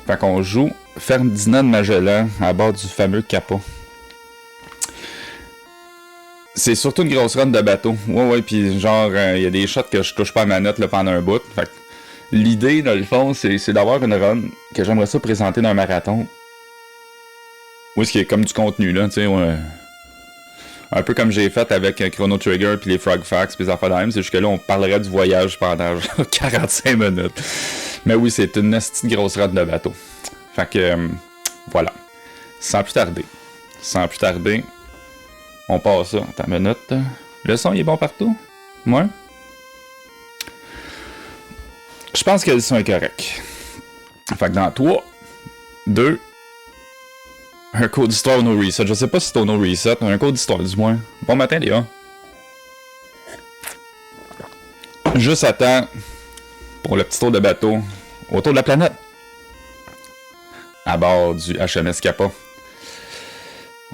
Fait qu'on joue Ferdinand Magellan à bord du fameux Kappa. C'est surtout une grosse run de bateau. Ouais, pis genre, y a des shots que je touche pas à ma manette là, pendant un bout. Fait que l'idée, dans le fond, c'est d'avoir une run que j'aimerais ça présenter dans un marathon. Oui, ce qui est comme du contenu, là, tu sais, un peu comme j'ai fait avec Chrono Trigger puis les Frog Facts puis les affaires d'âme, c'est juste que là, on parlerait du voyage pendant genre 45 minutes. Mais oui, c'est une petite grosse run de bateau. Fait que, voilà. Sans plus tarder, on passe ça. Attends une minute. Le son, il est bon partout? Ouais? Je pense que le son est correct. Fait que dans 3, 2, un code d'histoire no reset. Je sais pas si c'est au no reset, mais un code d'histoire du moins. Bon matin, les gars. Juste à temps pour le petit tour de bateau autour de la planète. À bord du HMS Kappa.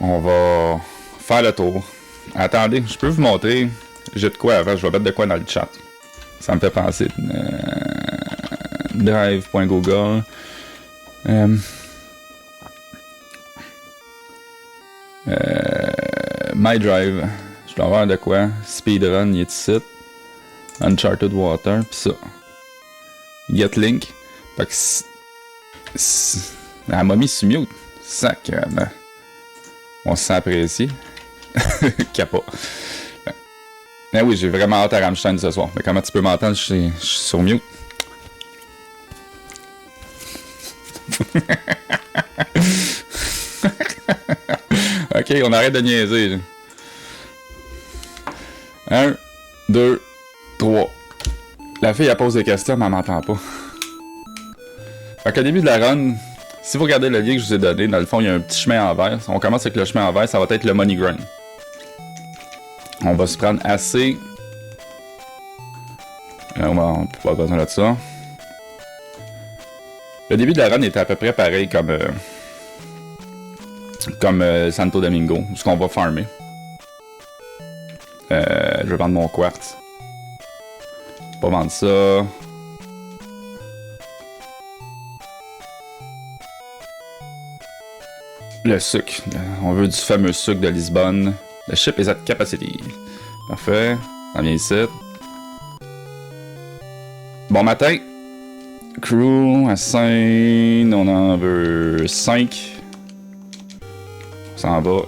On va faire le tour. Attendez, je peux vous montrer. J'ai de quoi avant, je vais mettre de quoi dans le chat. Ça me fait penser. Drive.google. My Drive. Je dois avoir de quoi. Speedrun, il est ici. Uncharted Water, pis ça. Get Link. Fait que elle m'a mis sur mute. Sacrément. On se sent apprécié. Kappa. Mais oui, j'ai vraiment hâte à Rammstein ce soir. Mais comment tu peux m'entendre? Je suis sur mute. Ok, on arrête de niaiser. 1, 2, 3. La fille, elle pose des questions, mais elle m'entend pas. Fait qu'au début de la run, si vous regardez le lien que je vous ai donné, dans le fond, il y a un petit chemin en vert. On commence avec le chemin en vert, ça va être le money grind. On va se prendre assez. On n'a pas besoin de ça. Le début de la run était à peu près pareil comme Santo Domingo, où ce qu'on va farmer. Je vais vendre mon quartz. Pas vendre ça. Le sucre. On veut du fameux sucre de Lisbonne. The ship is at capacity. Parfait. On vient ici. Bon matin. Crew à 5. On en veut 5. On s'en va.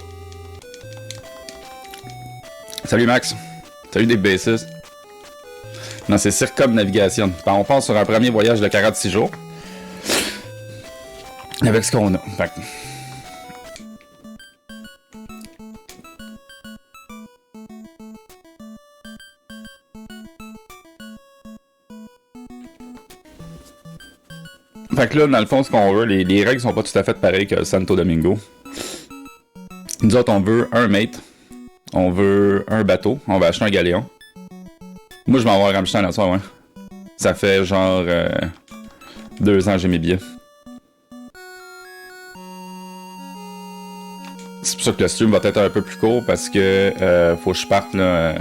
Salut Max. Salut des bassistes. Non, c'est circumnavigation. On part sur un premier voyage de 46 jours. Avec ce qu'on a. Fait que là, dans le fond, ce qu'on veut, les règles sont pas tout à fait pareilles que Santo Domingo. Nous autres, on veut un mate. On veut un bateau. On va acheter un galéon. Moi, je m'en vais à Rammstein là soir, ouais. Ça fait genre 2 ans que j'ai mes billets. C'est pour ça que le stream va être un peu plus court parce que faut que je parte là.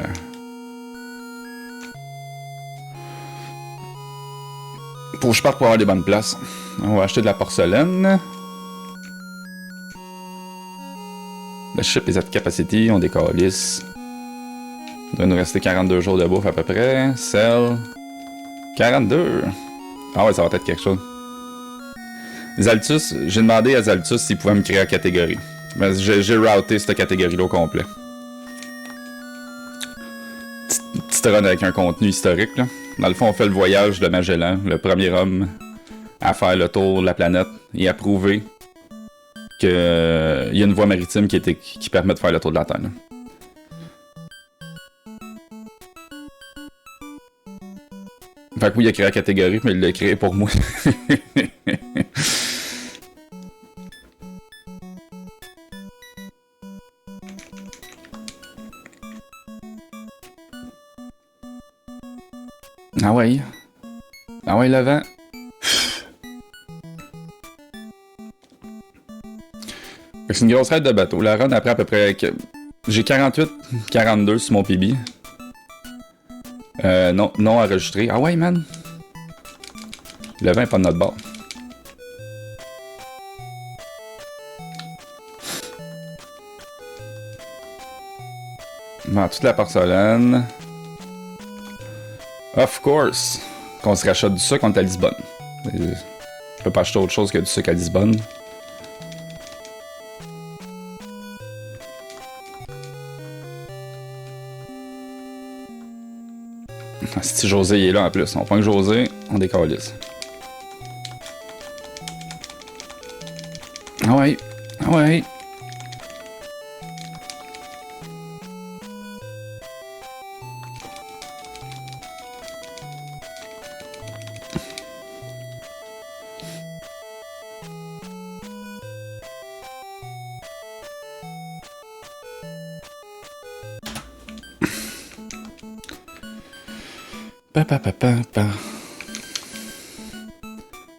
Faut que je parte pour avoir des bonnes places. On va acheter de la porcelaine. Le ship is at capacity, on décalisse. Il doit nous rester 42 jours de bouffe à peu près. Sell. 42. Ah ouais, ça va être quelque chose. Zaltus, j'ai demandé à Zaltus s'il pouvait me créer la catégorie. Mais j'ai routé cette catégorie-là au complet. Petite run avec un contenu historique, là. Dans le fond, on fait le voyage de Magellan, le premier homme à faire le tour de la planète et à prouver qu'il y a une voie maritime qui permet de faire le tour de la Terre. Là. Fait que oui, il a créé la catégorie, mais il l'a créé pour moi. Ah ouais. Ah ouais, le vent. C'est une grosse raide de bateau. La run après à peu près... J'ai 48-42 sur mon PB. Non enregistré. Ah ouais, man. Le vent est pas de notre bord. Vends toute la porcelaine. Of course! Qu'on se rachète du sucre, on est à Lisbonne. Je peux pas acheter autre chose que du sucre à Lisbonne. Si José il est là en plus. On prend que José, on décalise. Ah ouais. Ah ouais.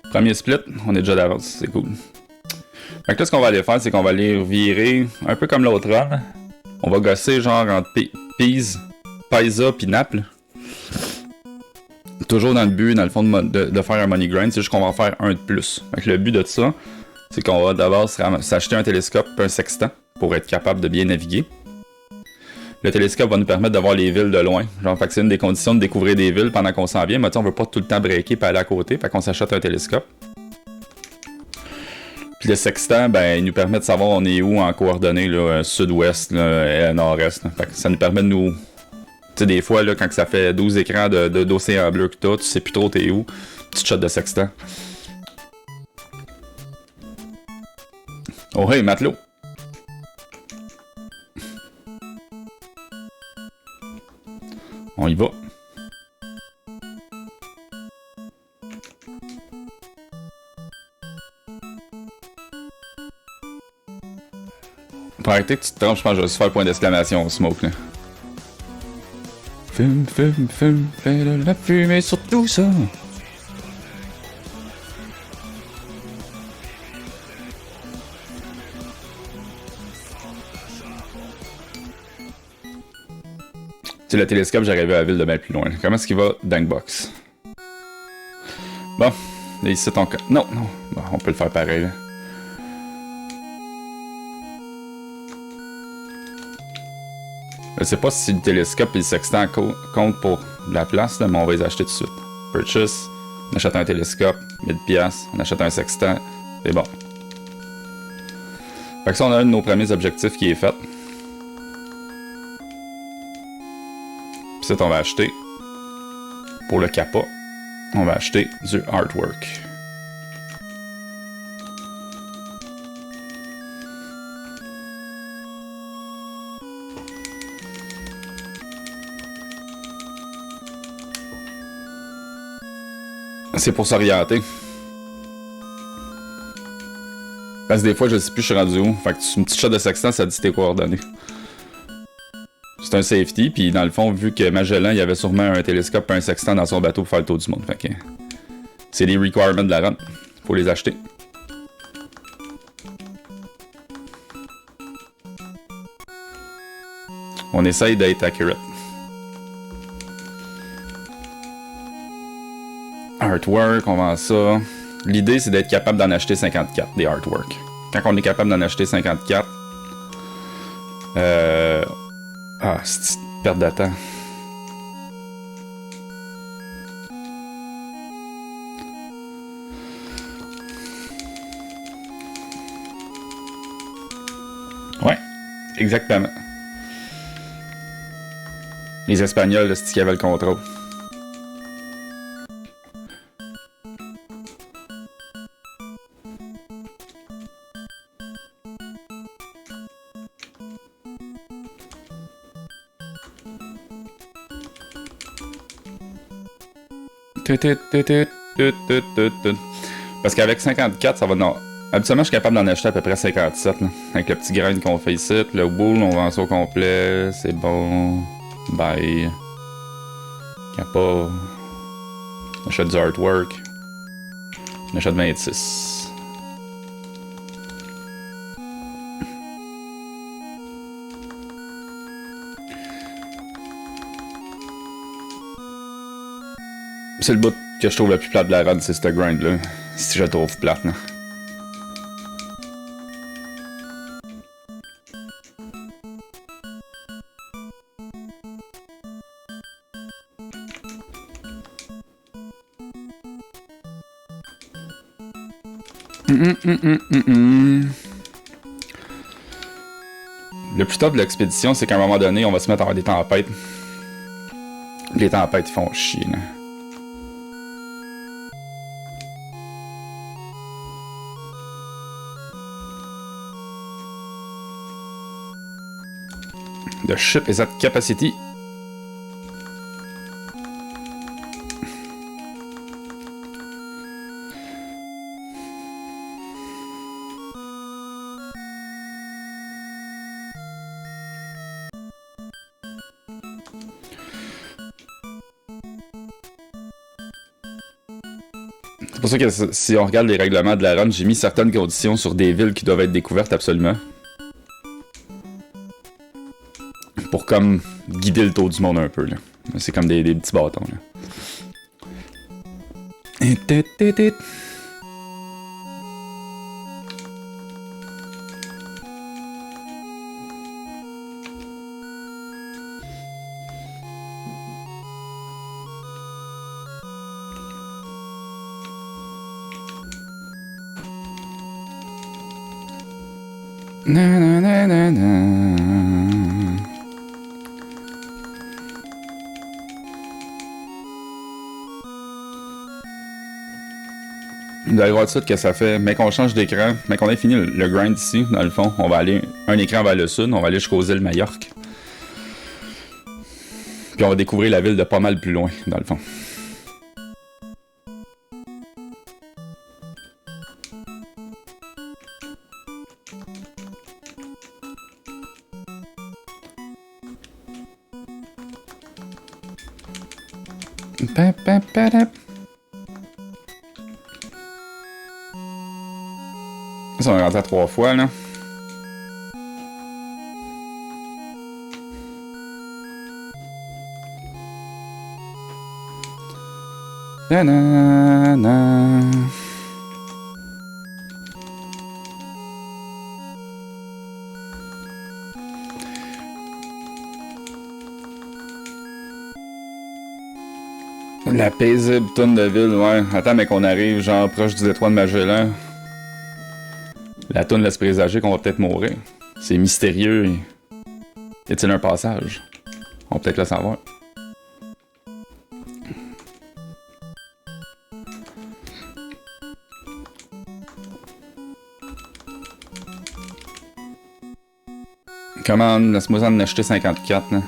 Premier split, on est déjà d'avance, c'est cool. Fait que là, ce qu'on va aller faire, c'est qu'on va aller virer un peu comme l'autre run. On va gosser genre entre Pise, Paisa pis Naples. Toujours dans le but, dans le fond, de faire un money grind, c'est juste qu'on va en faire un de plus. Fait que le but de ça, c'est qu'on va d'abord s'acheter un télescope et un sextant pour être capable de bien naviguer. Le télescope va nous permettre de voir les villes de loin. Genre, fait que c'est une des conditions de découvrir des villes pendant qu'on s'en vient. Mais on veut pas tout le temps breaker et aller à côté. Fait qu'on s'achète un télescope. Puis le sextant, ben, il nous permet de savoir on est où en coordonnées, là, sud-ouest et nord-est. Fait que ça nous permet de nous... Tu sais, des fois, là, quand ça fait 12 écrans d'océan bleu que t'as, tu sais plus trop t'es où. Petite shot de sextant. Oh hey, matelot! On y va. Pour arrêter que tu te trompes, je pense que je vais juste faire le point d'exclamation au smoke là. Fume, fume, fume, fais de la fumée sur tout ça. Tu sais, le télescope, j'arrivais à la ville de bien plus loin. Comment est-ce qu'il va? Dangbox. Bon, là, ici, ton cas. Non, non. Bon, on peut le faire pareil, là. Je sais pas si le télescope et le sextant comptent pour la place, là, mais on va les acheter tout de suite. Purchase, on achète un télescope, 1000$, on achète un sextant, c'est bon. Fait que ça, on a un de nos premiers objectifs qui est fait. Puis ça, on va acheter, pour le capot, on va acheter du artwork. C'est pour s'orienter. Parce que des fois, je sais plus je suis rendu où. Fait que une petite shot de sextant, ça dit tes coordonnées. C'est un safety, puis dans le fond, vu que Magellan, il y avait sûrement un télescope et un sextant dans son bateau pour faire le tour du monde. Fait que c'est les requirements de la run. Faut les acheter. On essaye d'être accurate. Artwork, on vend ça. L'idée, c'est d'être capable d'en acheter 54, des artworks. Quand on est capable d'en acheter 54, c'est une perte de temps. Ouais, exactement. Les Espagnols, c'est qui avaient le contrôle. Parce qu'avec 54, ça va... Non. Habituellement, je suis capable d'en acheter à peu près 57. Là. Avec le petit grain qu'on fait ici. Le boule, on vend ça au complet. C'est bon. Bye. Capot. On achète du artwork. On achète 26. C'est le bout que je trouve le plus plate de la run, c'est ce grind là. Si je le trouve plate, là. Le plus top de l'expédition, c'est qu'à un moment donné, on va se mettre à avoir des tempêtes. Les tempêtes, ils font chier, là. The ship is at capacity. C'est pour ça que si on regarde les règlements de la run, j'ai mis certaines conditions sur des villes qui doivent être découvertes absolument. Pour comme guider le tour du monde un peu, là. C'est comme des petits bâtons, là. Na na na na na. Vous allez voir tout de suite que ça fait, mais qu'on change d'écran, mais qu'on ait fini le grind ici, dans le fond, on va aller un écran vers le sud, on va aller jusqu'aux îles Majorque. Puis on va découvrir la ville de pas mal plus loin, dans le fond. Ça, on est rentré à 3 fois, là. Na na na. La paisible tonne de ville, ouais. Attends, mais qu'on arrive, genre, proche du détroit de Magellan. La toune laisse présager qu'on va peut-être mourir. C'est mystérieux. Y a-t-il un passage? On va peut-être le savoir. Comment, laisse-moi en acheter 54, là.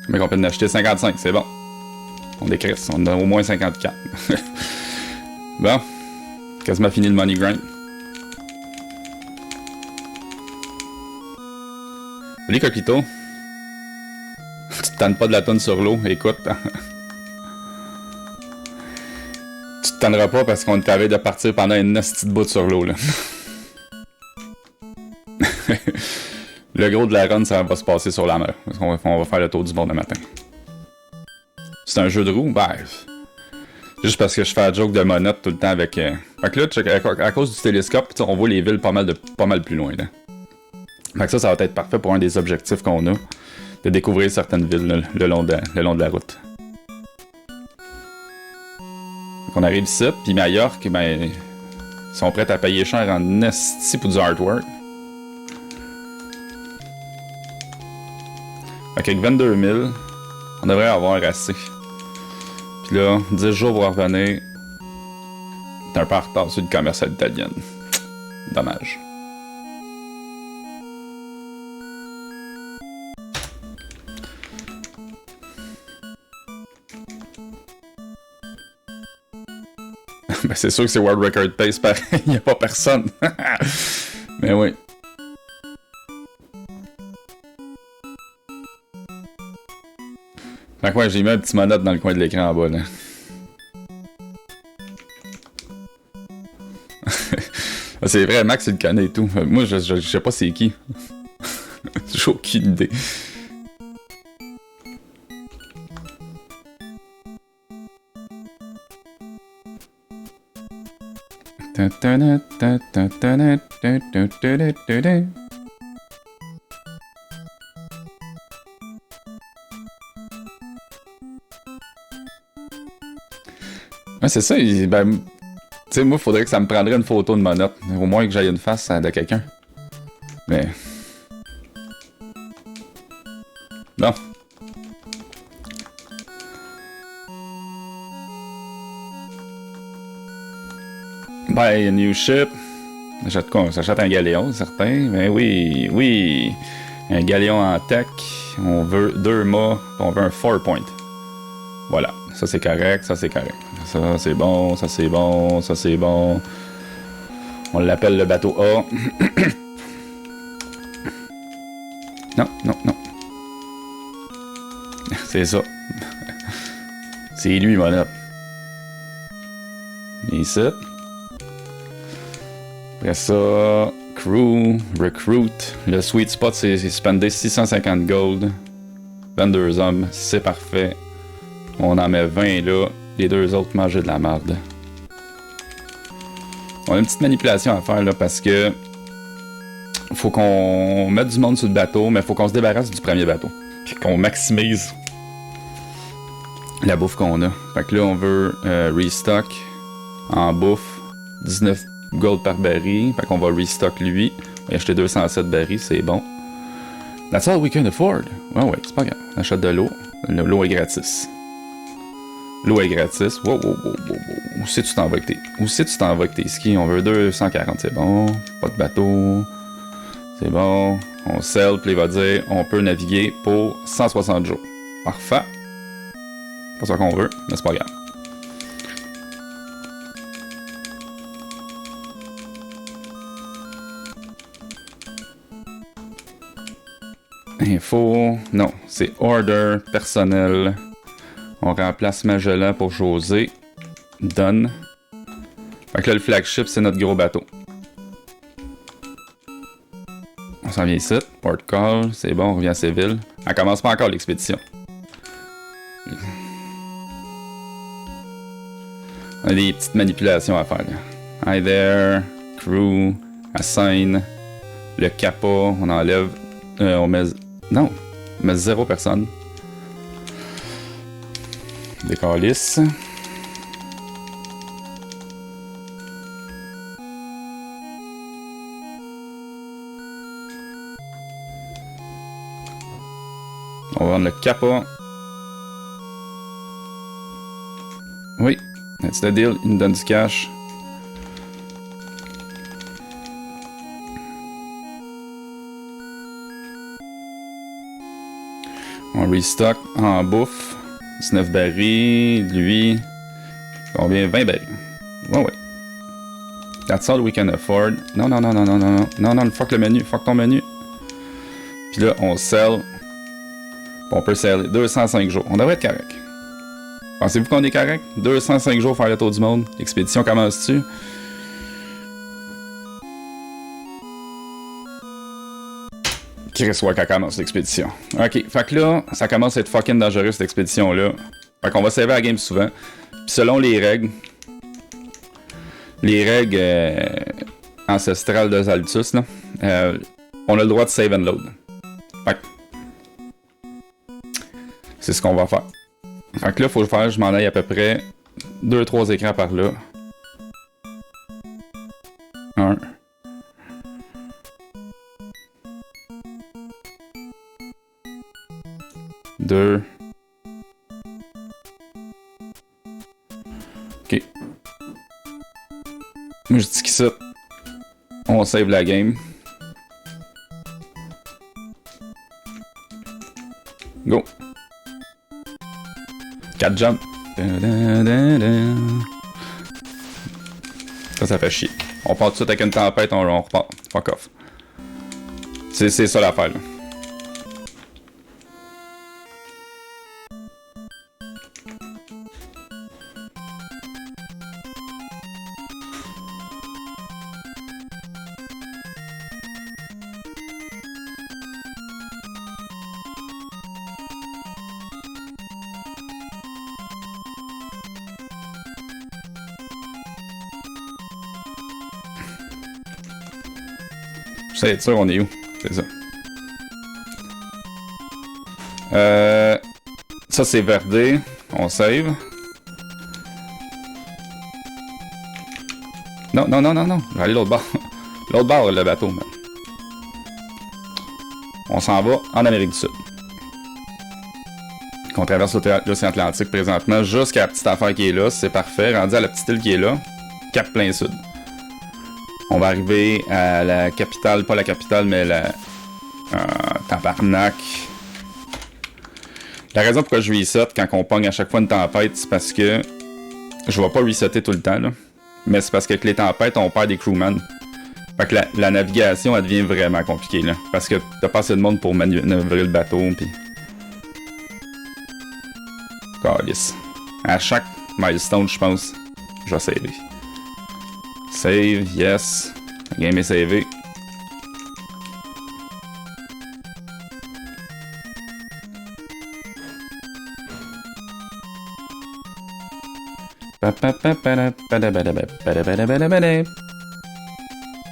Mais on peut en acheter 55, c'est bon. On décresse, on a au moins 54. Bon, quasiment fini le money grind. Salut Coquito. Tu te tannes pas de la tonne sur l'eau, écoute. Tu te tanneras pas parce qu'on t'avait de partir pendant une petite bout sur l'eau, là. Le gros de la run, ça va se passer sur la mer. On va faire le tour du bord le matin. C'est un jeu de roue? Ben, juste parce que je fais la joke de monote tout le temps avec... Fait que là, à cause du télescope, on voit les villes pas mal plus loin, là. Fait que ça va être parfait pour un des objectifs qu'on a. De découvrir certaines villes là, le long de la route. Donc on arrive ici, puis Majorque, ben... Ils sont prêts à payer cher en esti pour du artwork. Fait qu'avec 22 000, on devrait avoir assez. Puis là, 10 jours pour revenir. T'es un peu en retard sur le commercial italienne. Dommage. Ben c'est sûr que c'est World Record Pace pareil, y'a pas personne. Mais oui. Fait que ouais, j'ai mis un petit monote dans le coin de l'écran en bas, là. C'est vrai, Max, il le connaît et tout. Moi, je sais pas c'est qui. J'ai aucune idée. Ouais, c'est ça. Ben, tu sais, moi, faudrait que ça me prendrait une photo de ma note. Au moins que j'aille une face de quelqu'un. Mais. Non. Ben, new ship. J'achète quoi? J'achète un galéon, certain. Mais oui, oui. Un galéon en tech. On veut 2 mâts. On veut un 4 point. Voilà. Ça, c'est correct. Ça, c'est correct. Ça, c'est bon. Ça, c'est bon. Ça, c'est bon. On l'appelle le bateau A. Non, non, non. C'est ça. C'est lui, mon homme. Ici. Après ça, crew, recruit. Le sweet spot, c'est spender 650 gold. 22 hommes, c'est parfait. On en met 20 là. Les 2 autres mangent de la merde. On a une petite manipulation à faire là parce que faut qu'on mette du monde sur le bateau, mais faut qu'on se débarrasse du premier bateau. Puis qu'on maximise la bouffe qu'on a. Fait que là, on veut restock en bouffe 19 gold par baril. Fait qu'on va restock lui. On va acheter 207 barils, c'est bon. That's all we can afford. Ouais, c'est pas grave. On achète de l'eau. L'eau est gratis. L'eau est gratis. Wow. Où c'est que tu t'en vas avec tes skis? On veut 240, c'est bon. Pas de bateau. C'est bon. On sell, puis il va dire on peut naviguer pour 160 jours. Parfait. Pas ça qu'on veut, mais c'est pas grave. Info. Non, c'est order personnel. On remplace Magellan pour José. Done. Fait que là, le flagship, c'est notre gros bateau. On s'en vient ici. Port call, c'est bon, on revient à Séville. Elle commence pas encore l'expédition. On a des petites manipulations à faire. Là. Hi there, crew, assign, le capot, on enlève. On met. Non, on met 0 personne. Décalisse. On va vendre le capot. Oui, that's the deal. Il nous donne du cash. On restock en bouffe. 19 barils. Lui. Combien? 20 barils. Ouais. That's all we can afford. Non, fuck le menu. Fuck ton menu. Puis là, on sell. On peut sell 205 jours. On devrait être correct. Pensez-vous qu'on est correct? 205 jours faire le tour du monde. L'expédition commence-tu? Chris, ouais, qu'elle commence l'expédition. Ok, fait que là, ça commence à être fucking dangereux cette expédition-là. Fait qu'on va saver la game souvent. Puis selon les règles ancestrales de Zaltus, là, on a le droit de save and load. Fait que c'est ce qu'on va faire. Fait que là, faut faire, je m'en aille à peu près 2-3 écrans par là. 1. Deux. Ok. Moi je dis que ça. On save la game. Go. 4 jumps. Ça fait chier. On part tout de suite avec une tempête, on repart. Fuck off. C'est ça l'affaire là. Je sais être sûr, on est où? C'est ça. Ça, c'est verdé. On save. Non, non, non, non, non. Je vais aller l'autre bord. L'autre bord, le bateau, man. On s'en va en Amérique du Sud. On traverse l'océan Atlantique présentement jusqu'à la petite affaire qui est là. C'est parfait. Rendu à la petite île qui est là. Cap plein sud. On va arriver à la capitale. Pas la capitale, mais la... Tabarnak. La raison pourquoi je reset quand on pogne à chaque fois une tempête, c'est parce que... Je vais pas resetter tout le temps, là. Mais c'est parce qu'avec les tempêtes, on perd des crewmen. Fait que la navigation, elle devient vraiment compliquée, là. Parce que t'as pas assez de monde pour manœuvrer le bateau, pis... Calice. À chaque milestone, je pense, je vais saver. Save, yes. La game est savée. On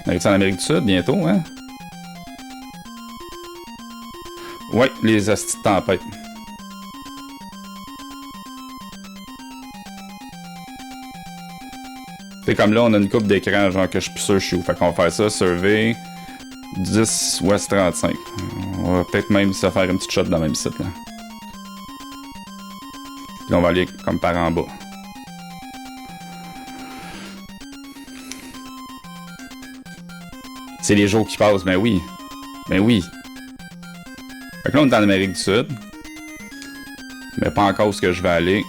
arrive en Amérique du Sud bientôt, hein? Ouais, les astis de tempête. C'est comme là, on a une coupe d'écran, genre que je suis plus sûr je suis où. Fait qu'on va faire ça, survey 10 West 35. On va peut-être même se faire une petite shot dans le même site, là. Puis on va aller comme par en bas. C'est les jours qui passent, ben oui. Ben oui. Fait que là, on est en Amérique du Sud. Mais pas encore où ce que je vais aller.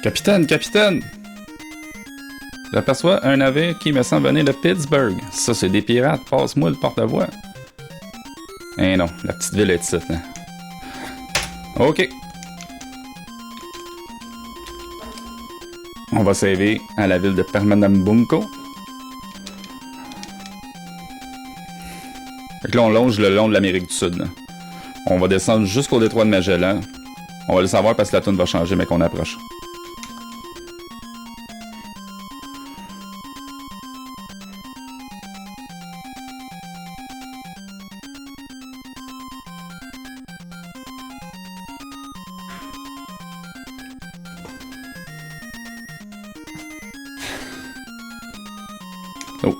Capitaine, capitaine! J'aperçois un navire qui me semble venir de Pittsburgh. Ça, c'est des pirates. Passe-moi le porte-voix. Eh non, la petite ville est ici, là. Ok. On va saver à la ville de Pernambuco. Fait que là, on longe le long de l'Amérique du Sud, là. On va descendre jusqu'au détroit de Magellan. On va le savoir parce que la toune va changer, mais qu'on approche. Oh.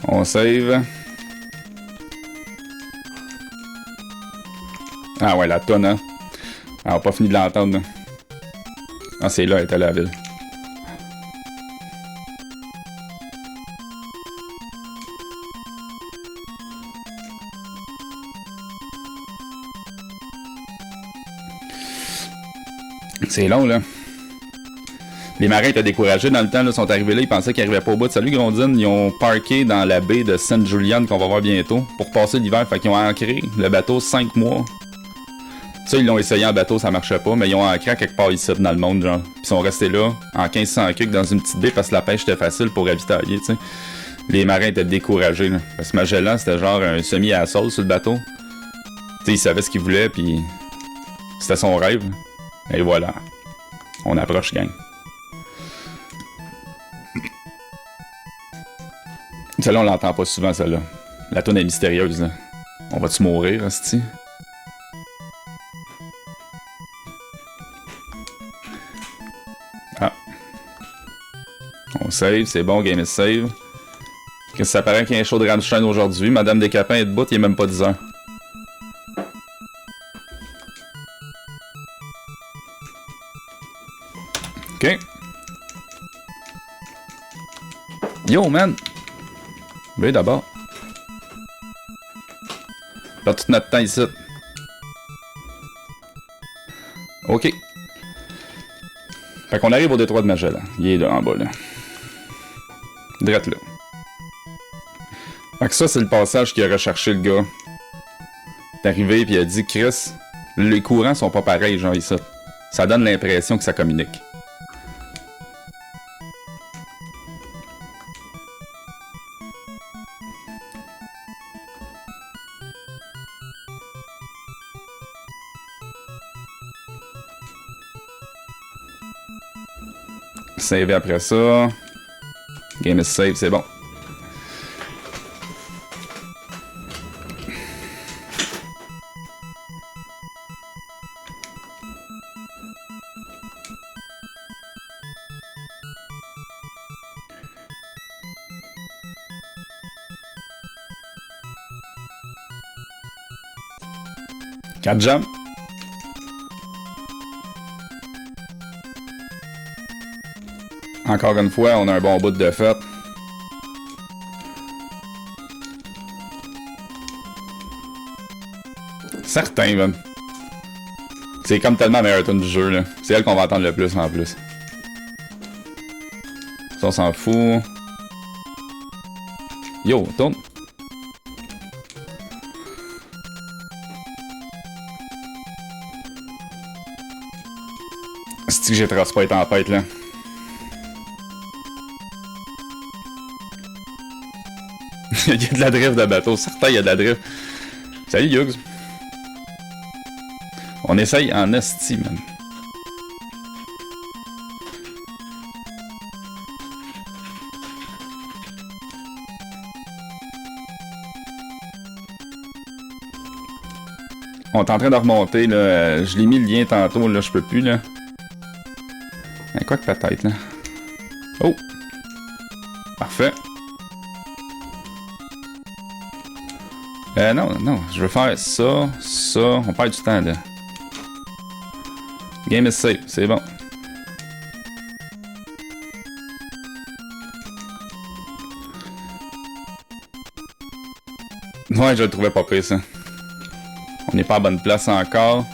On save. Ah ouais, la tonne, hein. Ah, on n'a pas fini de l'entendre. Ah, c'est là, elle était à la ville. C'est long, là. Les marins étaient découragés dans le temps, là, sont arrivés là, ils pensaient qu'ils arrivaient pas au bout de Salut Grondine, ils ont parké dans la baie de Saint Julian qu'on va voir bientôt pour passer l'hiver, fait qu'ils ont ancré le bateau 5 mois. Ça, ils l'ont essayé en bateau, ça marchait pas, mais ils ont ancré à quelque part ici dans le monde, genre. Ils sont restés là, en 1500 cucs, dans une petite baie parce que la pêche était facile pour ravitailler, tu sais. Les marins étaient découragés, là. Parce que Magellan, c'était genre un semi-assaut sur le bateau. Tu sais, ils savaient ce qu'ils voulaient, puis c'était son rêve. Et voilà. On approche, gang. Celle-là, on l'entend pas souvent, celle-là. La toune est mystérieuse, là. On va-tu mourir, hostie? Ah. On save, c'est bon, game is save. Qu'est-ce que ça paraît qu'il y a un show de Rammstein aujourd'hui? Madame Descapins est debout, il est même pas 10 heures. Ok. Yo, man! Oui, d'abord. Pas tout notre temps ici. Ok. Fait qu'on arrive au détroit de Magellan. Il est là, en bas, là. Drette là. Fait que ça, c'est le passage qu'il a recherché, le gars. Il est arrivé, puis il a dit, Chris, les courants sont pas pareils, genre, ici. Ça donne l'impression que ça communique. Saver après ça. Game is save, c'est bon. Quatre jumps. Encore une fois, on a un bon bout de fait. Certain, man. C'est comme tellement la meilleure tune du jeu, là. C'est elle qu'on va entendre le plus en plus. Ça, on s'en fout. Yo, tourne. C'est-tu que j'ai transport tempête, là? Il y a de la drift de bateau. Certain, il y a de la drift. Salut, Yugs. On essaye en esti, man. On est en train de remonter, là. Je l'ai mis le lien tantôt, là. Je peux plus, là. Quoi que peut-être, là. Oh! Parfait. Non, non. Je veux faire ça, ça. On perd du temps, là. Game is safe, c'est bon. Ouais, je le trouvais pas pire, ça. On n'est pas à bonne place encore.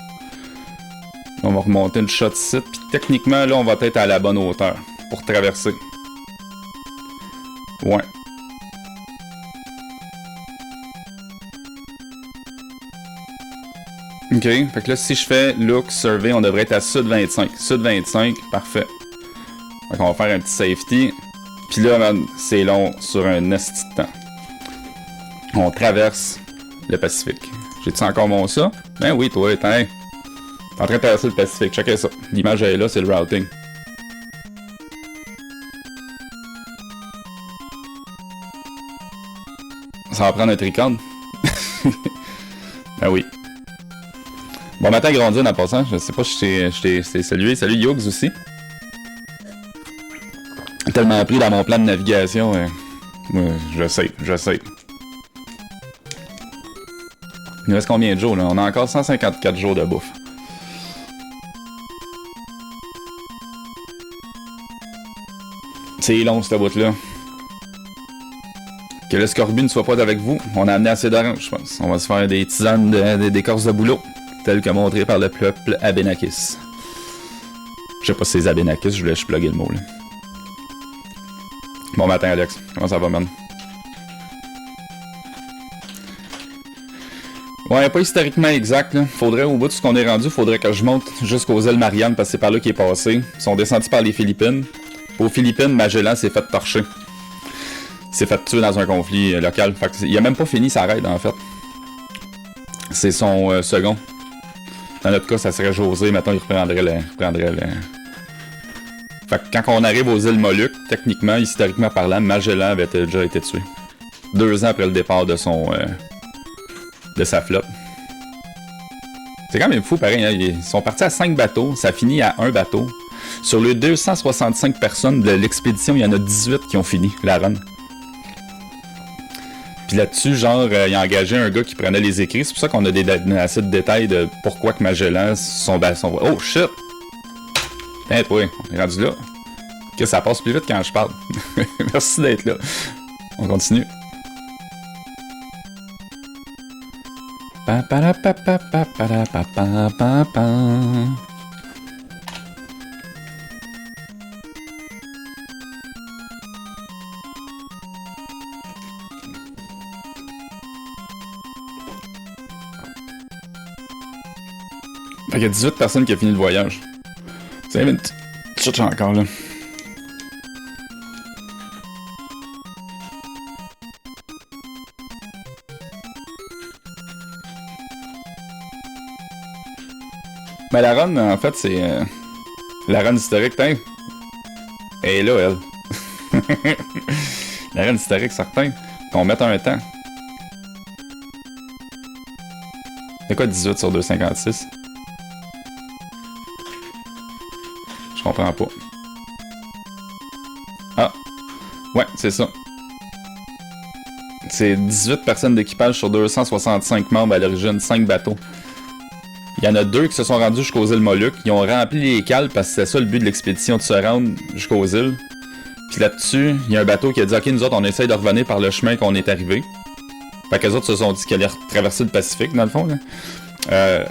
On va remonter une shot site, puis techniquement, là, on va être à la bonne hauteur pour traverser. Ouais. Ok, fait que là, si je fais look, survey, on devrait être à sud 25. Sud 25, parfait. Fait qu'on va faire un petit safety. Puis là, man, c'est long sur un esti de temps. On traverse le Pacifique. J'ai-tu encore mon ça? Ben oui, toi, t'es en train de traverser le Pacifique. Checkez ça. L'image est là, c'est le routing. Ça va prendre un tricorne. Ben oui. Bon matin, Grandine, en passant. Je sais pas si je t'ai salué. Salut, Yogs aussi. Tellement pris dans mon plan de navigation. Je sais. Il nous reste combien de jours, là? On a encore 154 jours de bouffe. C'est long, cette boîte-là. Que le scorbut ne soit pas avec vous. On a amené assez d'orange, je pense. On va se faire des tisanes d'écorce de bouleau. Tel que montré par le peuple Abénakis. Je sais pas si c'est Abénakis, je voulais plugger le mot, là. Bon matin, Alex. Comment ça va, man? Ouais, pas historiquement exact, là. Faudrait, au bout de ce qu'on est rendu, faudrait que je monte jusqu'aux îles Mariannes, parce que c'est par là qu'il est passé. Ils sont descendus par les Philippines. Aux Philippines, Magellan s'est fait torcher. S'est fait tuer dans un conflit local. Fait que il a même pas fini sa raid, en fait. C'est son second. Dans notre cas, ça serait José. Maintenant, il reprendrait le... Fait que quand on arrive aux îles Moluques, techniquement, historiquement parlant, Magellan avait déjà été tué. 2 ans après le départ de son... de sa flotte. C'est quand même fou, pareil. Hein? Ils sont partis à 5 bateaux. Ça finit à 1 bateau. Sur les 265 personnes de l'expédition, il y en a 18 qui ont fini la run. Puis là-dessus, genre, il a engagé un gars qui prenait les écrits. C'est pour ça qu'on a assez de détails de pourquoi que Magellan, son... Oh, shit! Tiens, toi, on est rendu là. Que ça passe plus vite quand je parle. Merci d'être là. On continue. Fait qu'il y a 18 personnes qui ont fini le voyage. C'est une petite encore là. Ben la run, en fait, c'est... la run historique, est Et là, elle. La reine historique, certain. Qu'on mette un temps. C'est quoi 18 sur 256? Je comprends pas. Ah. Ouais, c'est ça. C'est 18 personnes d'équipage sur 265 membres à l'origine, 5 bateaux. Il y en a 2 qui se sont rendus jusqu'aux îles Moluques. Ils ont rempli les cales parce que c'était ça le but de l'expédition, de se rendre jusqu'aux îles. Puis là-dessus, il y a un bateau qui a dit « Ok, nous autres, on essaye de revenir par le chemin qu'on est arrivé. » Fait qu'eux autres se sont dit qu'ils allaient traverser le Pacifique, dans le fond. Là.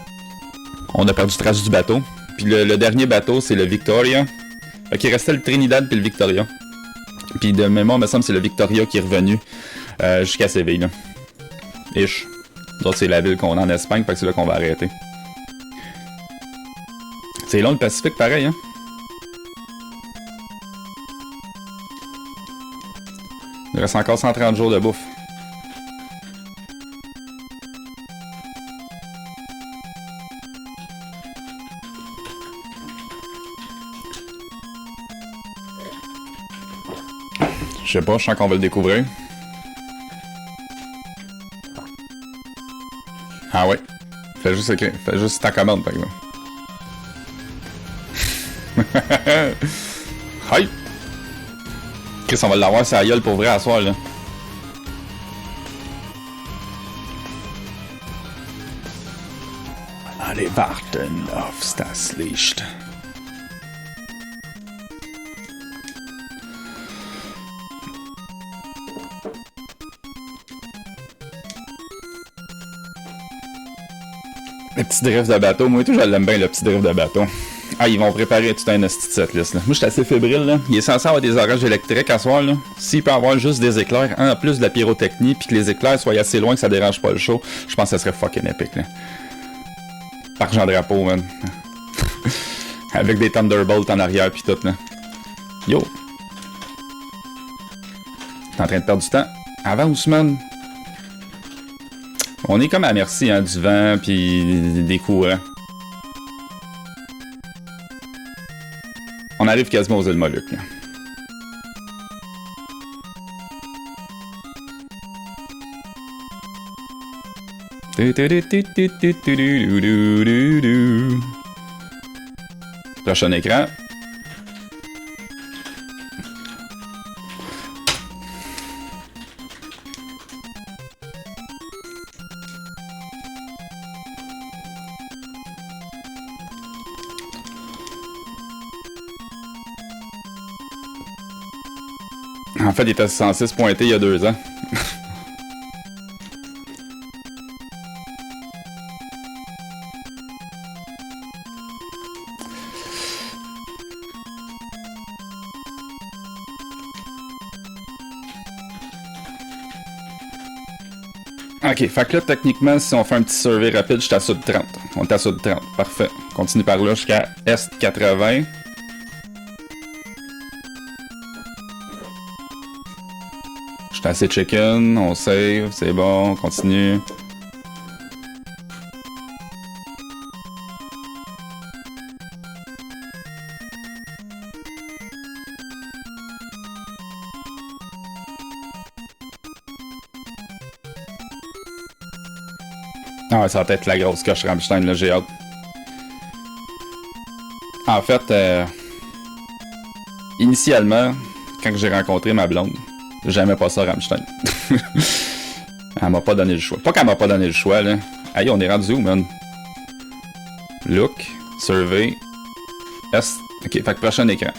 On a perdu trace du bateau. Puis le dernier bateau, c'est le Victoria. Fait qu'il restait le Trinidad puis le Victoria. Puis de mémoire, il me semble que c'est le Victoria qui est revenu jusqu'à Séville. Là. Ish. Donc c'est la ville qu'on a en Espagne, fait que c'est là qu'on va arrêter. C'est long le Pacifique, pareil, hein? Il reste encore 130 jours de bouffe. Je sais pas, je sens qu'on va le découvrir. Ah ouais. Fais juste ta commande, par exemple. Hi! Chris, on va l'avoir sur la gueule pour vrai à soir, là. Allez, warten auf das Licht. Le petit drift de bateau, moi tout, je l'aime bien, le petit drift de bateau. Ah, ils vont préparer tout un esti de cette liste là. Moi, je suis assez fébrile là. Il est censé avoir des orages électriques à soir là. S'il peut avoir juste des éclairs, en plus de la pyrotechnie, puis que les éclairs soient assez loin que ça dérange pas le show, je pense que ça serait fucking épique là. Argent drapeau, man. Avec des Thunderbolts en arrière puis tout là. Yo. T'es en train de perdre du temps. Avance, man. On est comme à merci hein, du vent puis des courants. On arrive quasiment aux îles Moluques. Là. Prochain écran. En fait, il était censé se pointer il y a 2 ans. Ok, fait que là, techniquement, si on fait un petit survey rapide, je suis à sud de 30. On est à sud de 30, parfait. On continue par là jusqu'à Est 80. Je suis assez chicken, on save, c'est bon, on continue. Ah ouais, ça va être la grosse coche Rammstein, là, j'ai hâte. En fait, initialement, quand j'ai rencontré ma blonde, j'aimais pas ça Rammstein. Elle m'a pas donné le choix. Pas qu'elle m'a pas donné le choix, là. Aïe, on est rendu où, man? Look, survey, S. Ok, fait que prochain écran.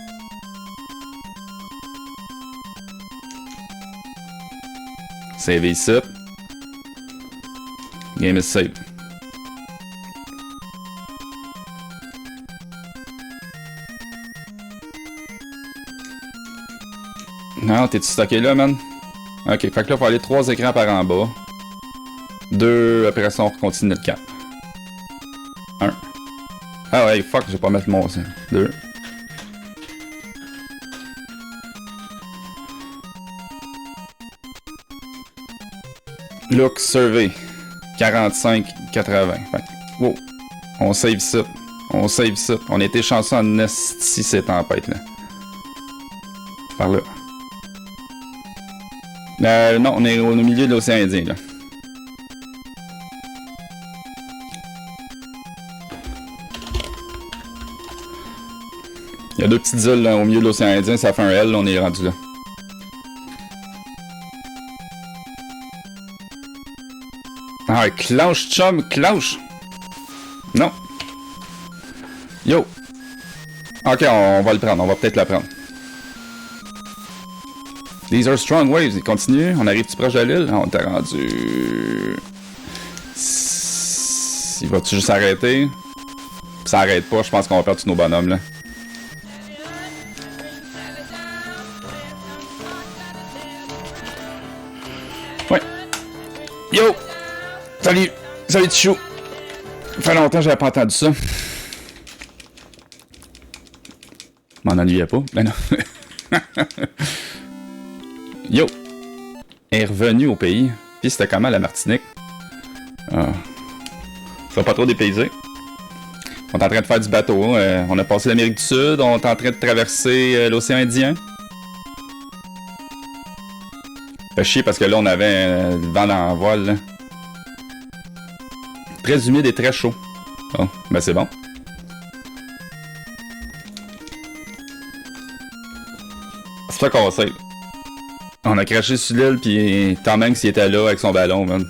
Save ici. Game is saved. Non, t'es-tu stocké là, man? Ok, fait que là, il faut aller 3 écrans par en bas. 2, après ça, on continue le cap. 1. Ah ouais, fuck, je vais pas mettre mon... 2. Look, survey. 45, 80. Fait que, wow. On save ça. On save ça. On était chanceux en esti ces tempêtes, là. Par là. Non, on est au milieu de l'océan Indien, là. Il y a deux petites îles là, au milieu de l'océan Indien, ça fait un L, on est rendu là. Ah, clenche, chum, clenche! Non. Yo! Ok, on va le prendre, on va peut-être la prendre. These are strong waves, il continue. On arrive-tu proche de l'île? On t'a rendu... Il va-tu juste s'arrêter? Ça arrête pas, je pense qu'on va perdre tous nos bonhommes, là. Ouais. Yo! Salut! Salut, Tichou! Ça fait longtemps que j'avais pas entendu ça. M'en ennuyais pas. Ben non. Yo! Est revenu au pays. Puis c'était comment la Martinique? Ah. Ça va pas trop dépaysé. On est en train de faire du bateau. On a passé l'Amérique du Sud. On est en train de traverser l'océan Indien. Fait chier parce que là, on avait le vent dans la voile. Là. Très humide et très chaud. Oh, ben c'est bon. C'est ça qu'on sait. On a craché sur l'île, pis Tom Hanks il était là avec son ballon, man.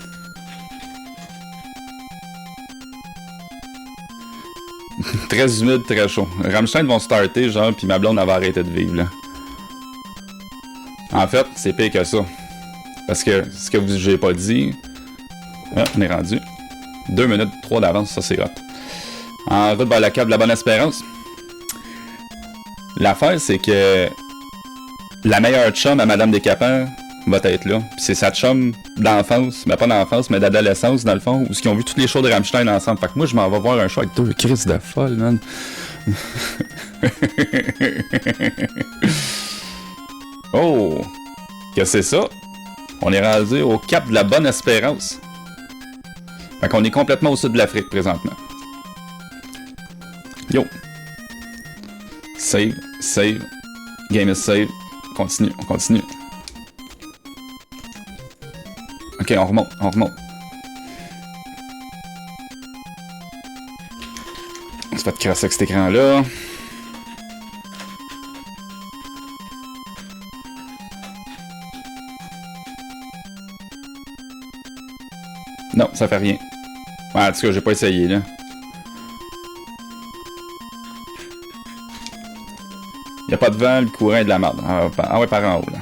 Très humide, très chaud. Rammstein vont starter, genre, pis ma blonde avait arrêté de vivre, là. En fait, c'est pire que ça. Parce que ce que j'ai pas dit... Ah, on est rendu. 2 minutes 3 d'avance, ça c'est hot. En route vers la Cap de la Bonne-Espérance. L'affaire, c'est que... La meilleure chum à Madame Descapins va être là. Puis c'est sa chum d'enfance, mais pas d'enfance, mais d'adolescence, dans le fond, où ils ont vu tous les shows de Rammstein ensemble. Fait que moi, je m'en vais voir un show avec deux crises de folle, man. Oh! Qu'est-ce que c'est ça? On est rendu au Cap de la Bonne-Espérance. Fait qu'on est complètement au sud de l'Afrique, présentement. Yo! Save, save. Game is save. On continue. Ok, on remonte. On se fait crasser avec cet écran-là. Non, ça fait rien. Ouais, en tout cas, j'ai pas essayé, là. Y'a pas de vent, le courant est de la merde. Ah ouais, par en haut, là.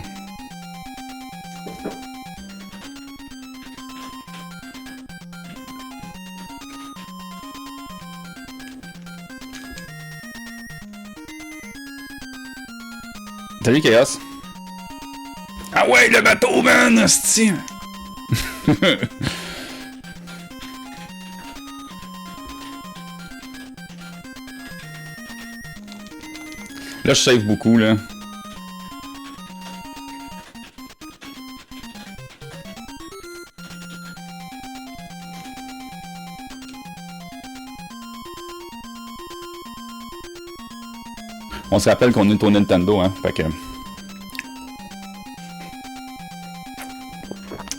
Salut, Chaos. Ah ouais, le bateau, man! Hostie! Là, je save beaucoup, là. On se rappelle qu'on est au Nintendo, hein. Fait que...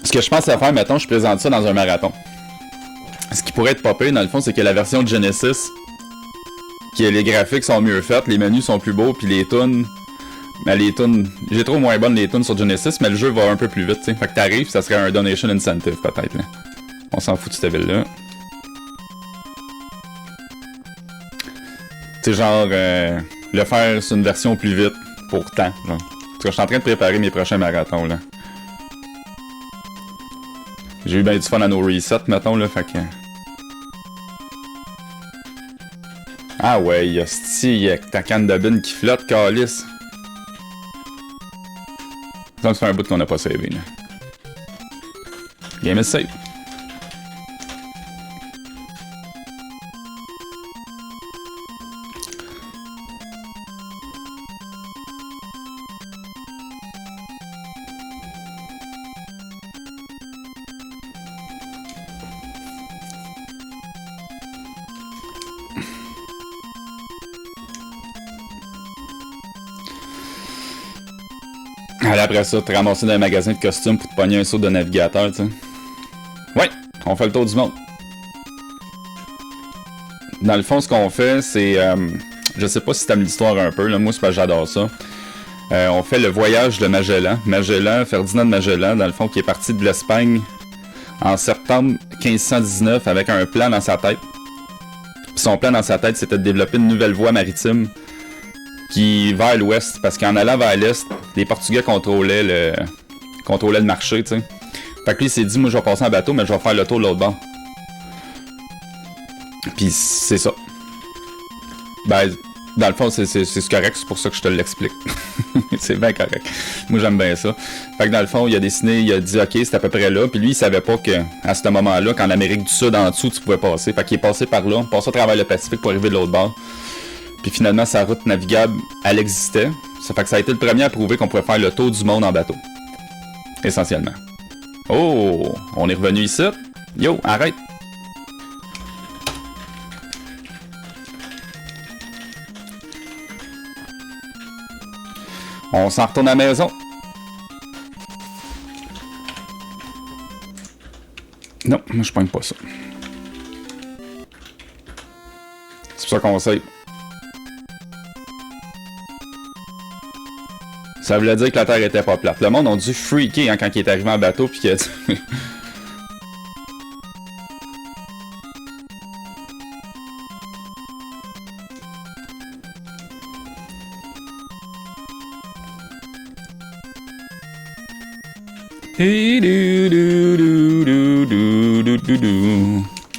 Ce que je pense à faire, mettons, je présente ça dans un marathon. Ce qui pourrait être popé, dans le fond, c'est que la version de Genesis... que les graphiques sont mieux faits, les menus sont plus beaux, puis les tunes... Mais les tunes... J'ai trop moins bonnes les tunes sur Genesis, mais le jeu va un peu plus vite, t'sais. Fait que t'arrives, ça serait un donation incentive, peut-être, là. On s'en fout de cette ville-là. Tu sais, genre... le faire sur une version plus vite, pour temps, genre. Parce que je suis en train de préparer mes prochains marathons, là. J'ai eu ben du fun à nos resets, mettons, là, fait que... Ah ouais, y'a ta canne de bine qui flotte, calice. Ça fait un bout qu'on n'a pas savé, là. Game is safe. Aller après ça, te ramasser dans un magasin de costumes pour te pogner un saut de navigateur, tu sais. Ouais, on fait le tour du monde. Dans le fond, ce qu'on fait, c'est... je sais pas si t'aimes l'histoire un peu, là. Moi, c'est parce que j'adore ça. On fait le voyage de Magellan. Magellan, Ferdinand de Magellan, dans le fond, qui est parti de l'Espagne en septembre 1519 avec un plan dans sa tête. Puis son plan dans sa tête, c'était de développer une nouvelle voie maritime qui vers l'ouest, parce qu'en allant vers l'est, les Portugais contrôlaient le marché, tu sais. Fait que lui, il s'est dit, moi, je vais passer en bateau, mais je vais faire le tour de l'autre bord. Puis c'est ça. Ben, dans le fond, c'est correct, c'est pour ça que je te l'explique. C'est bien correct. Moi, j'aime bien ça. Fait que dans le fond, il a dessiné, il a dit, OK, c'est à peu près là. Puis lui, il savait pas qu'à ce moment-là, qu'en Amérique du Sud, en dessous, tu pouvais passer. Fait qu'il est passé par là, passé à travers le Pacifique pour arriver de l'autre bord. Puis finalement, sa route navigable, elle existait. Ça fait que ça a été le premier à prouver qu'on pouvait faire le tour du monde en bateau. Essentiellement. Oh, on est revenu ici. Yo, arrête. On s'en retourne à la maison. Non, moi je pogne pas ça. C'est pour ça qu'on sait. Ça voulait dire que la Terre était pas plate. Le monde a dû freaker hein, quand il est arrivé en bateau puis qu'il a dit...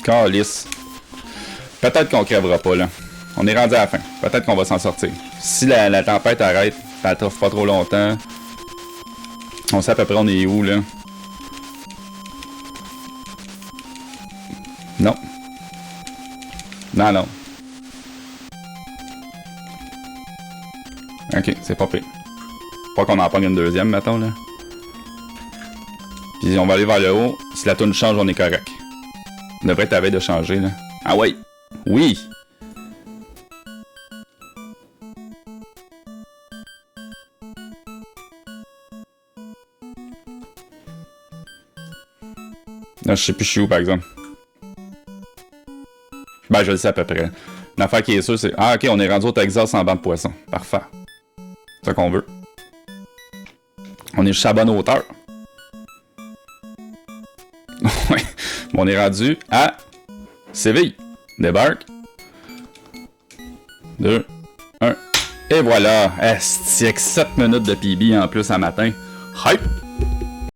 Calice. Peut-être qu'on crèvera pas là. On est rendu à la fin. Peut-être qu'on va s'en sortir. Si la tempête arrête, elle t'offre pas trop longtemps. On sait à peu près on est où là. Non. Non, non. Ok, c'est pas pire. Pas qu'on en pogne une deuxième, mettons là. Puis on va aller vers le haut. Si la toune change, on est correct. On devrait être à veille de changer, là. Ah ouais! Oui! Là, je sais plus je suis où, par exemple. Ben, je le sais à peu près. L'affaire qui est sûre, c'est... Ah, ok, on est rendu au Texas en banc de poisson. Parfait. C'est ça qu'on veut. On est juste à bonne hauteur. Ouais. Bon, on est rendu à Séville. Débarque. 2, 1. Et voilà. Esti, avec 7 minutes de PB en plus à matin. Hype!